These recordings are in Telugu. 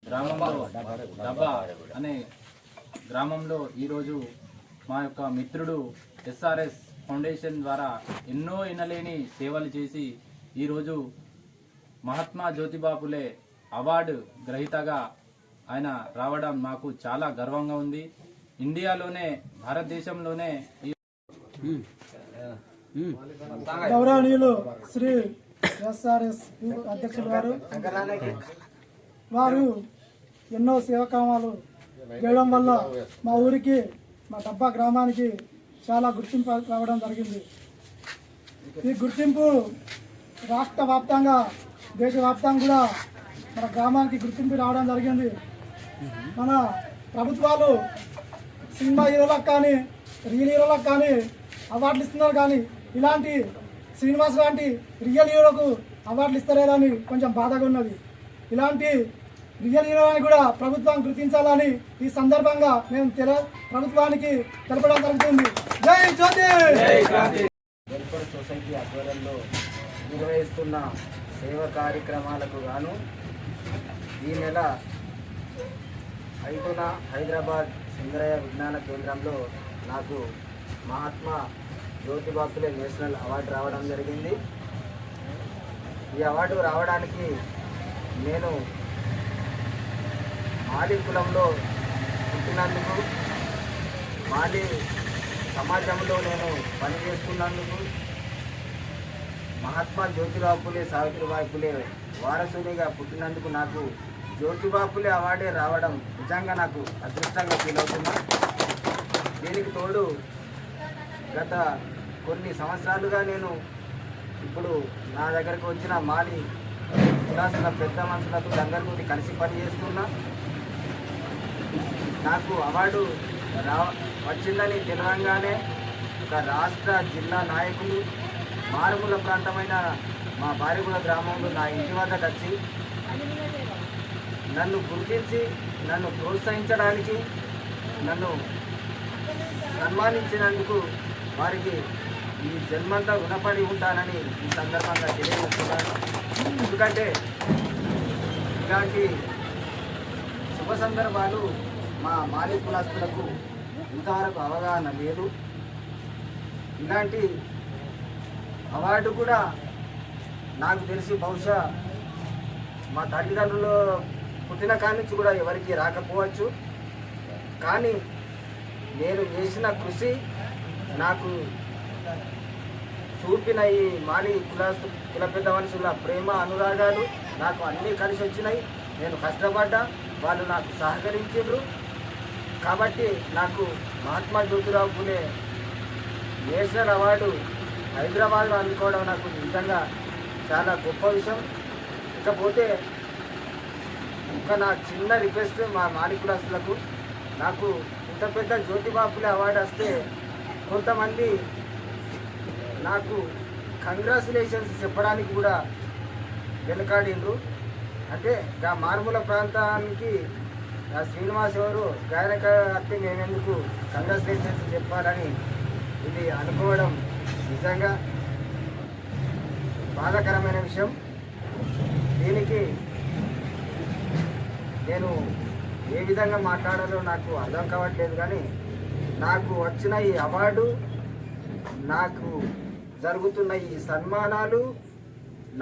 గ్రామంలో డబ్బా అనే గ్రామంలో ఈరోజు మా యొక్క మిత్రుడు ఎస్ఆర్ఎస్ ఫౌండేషన్ ద్వారా ఎన్నో ఎనలేని సేవలు చేసి ఈరోజు మహాత్మా జ్యోతిబా ఫులే అవార్డు గ్రహీతగా ఆయన రావడం మాకు చాలా గర్వంగా ఉంది. ఇండియాలోనే భారతదేశంలోనే గౌరవనీయులు శ్రీ ఎస్ఆర్ఎస్ అధ్యక్షులు వారు ఎన్నో సేవకామాలు చేయడం వల్ల మా ఊరికి మా డబ్బా గ్రామానికి చాలా గుర్తింపు రావడం జరిగింది. ఈ గుర్తింపు రాష్ట్ర వ్యాప్తంగా దేశవ్యాప్తంగా కూడా మన గ్రామానికి గుర్తింపు రావడం జరిగింది. మన ప్రభుత్వాలు సినిమా హీరోలకు కానీ రియల్ హీరోలకు కానీ అవార్డులు ఇస్తున్నారు, కానీ ఇలాంటి శ్రీనివాస్ లాంటి రియల్ హీరోకు అవార్డులు ఇస్తారేదని కొంచెం బాధగా ఉన్నది. ఇలాంటి రియల్ హీరోని కూడా ప్రభుత్వం గుర్తించాలని ఈ సందర్భంగా మేము ప్రభుత్వానికి తెలపడం జరుగుతుంది. జై జ్యోతి. వెల్ఫేర్ సొసైటీ ఆధ్వర్యంలో నిర్వహిస్తున్న సేవా కార్యక్రమాలకు గాను ఈ నెల 5న హైదరాబాద్ సింగరయ్య విజ్ఞాన కేంద్రంలో నాకు మహాత్మా జ్యోతిబా ఫులే నేషనల్ అవార్డు రావడం జరిగింది. ఈ అవార్డు రావడానికి నేను మాలి కులంలో పుట్టినందుకు, మాలి సమాజంలో నేను పనిచేస్తున్నందుకు, మహాత్మా జ్యోతిబా ఫులే సావిత్రిబాయి ఫులే వారసునిగా పుట్టినందుకు నాకు జ్యోతిబా ఫులే అవార్డే రావడం నిజంగా నాకు అదృష్టంగా ఫీల్ అవుతున్నా. దీనికి తోడు గత కొన్ని సంవత్సరాలుగా నేను ఇప్పుడు నా దగ్గరకు వచ్చిన మాలి కులాసుల పెద్ద మనుషులతో అందరితో కలిసి పనిచేస్తున్నా. నాకు అవార్డు వచ్చిందని తెలవంగానే ఒక రాష్ట్ర జిల్లా నాయకులు మారుమూల ప్రాంతమైన మా బారిగూడ గ్రామంలో నా ఇంటి వద్దకు వచ్చి నన్ను గుర్తించి నన్ను ప్రోత్సహించడానికి, నన్ను సన్మానించినందుకు వారికి ఈ జన్మంతా రుణపడి ఉంటానని ఈ సందర్భంగా తెలియజేస్తున్నాను. ఎందుకంటే ఇలాంటి శుభ సందర్భాలు మా మాలి కులస్తులకు ఇంతవరకు అవగాహన లేదు. ఇలాంటి అవార్డు కూడా నాకు తెలిసి బహుశా మా తల్లిదండ్రులు పుట్టిన కాడి నుంచి కూడా ఎవరికి రాకపోవచ్చు. కానీ నేను చేసిన కృషి, నాకు చూపిన ఈ మాలి కుల పెద్ద మనుషుల ప్రేమ అనురాగాలు నాకు అన్నీ కలిసి వచ్చినాయి. నేను కష్టపడ్డా, వాళ్ళు నాకు సహకరించారు. కాబట్టి నాకు మహాత్మా జ్యోతిబా ఫులే నేషనల్ అవార్డు హైదరాబాద్లో అందుకోవడం నాకు నిజంగా చాలా గొప్ప విషయం. ఇకపోతే ఇంకా నా చిన్న రిక్వెస్ట్ మా మాలి కులస్తులకు, నాకు ఇంత పెద్ద జ్యోతిబా ఫులే అవార్డు వస్తే కొంతమంది నాకు కంగ్రాచులేషన్స్ చెప్పడానికి కూడా వెనకాడిండ్రు. అంటే ఆ మారుమూల ప్రాంతానికి ఆ శ్రీనివాస్ ఎవరు గాయనక అత్తే మేమెందుకు కంగ్రాచులేషన్స్ చెప్పాలని ఇది అనుకోవడం నిజంగా బాధాకరమైన విషయం. దీనికి నేను ఏ విధంగా మాట్లాడాలో నాకు అర్థం కావట్లేదు. కానీ నాకు వచ్చిన ఈ అవార్డు, నాకు జరుగుతున్న ఈ సన్మానాలు,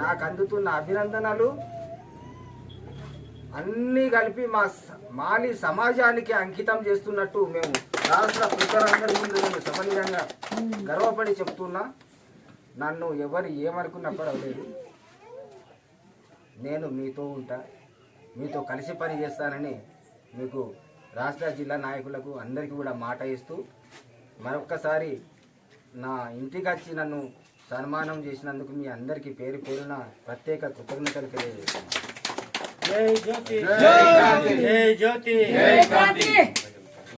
నాకు అందుతున్న అభినందనలు అన్నీ కలిపి మా మాలి సమాజానికి అంకితం చేస్తున్నట్టు మేము రాష్ట్ర ప్రజలందరి ముందు నేను సఫలీయంగా గర్వపడి చెప్తున్నా. నన్ను ఎవరు ఏమనుకున్నా పర్వాలేదు, నేను మీతో ఉంటా, మీతో కలిసి పని చేస్తానని మీకు రాష్ట్ర జిల్లా నాయకులకు అందరికీ కూడా మాట ఇస్తూ మరొక్కసారి నా ఇంటికి వచ్చి నన్ను సన్మానం చేసినందుకు మీ అందరికీ పేరు పేరున ప్రత్యేక కృతజ్ఞతలు తెలియజేస్తున్నాను. జై జ్యోతి. జై జ్యోతి. జై జ్యోతి.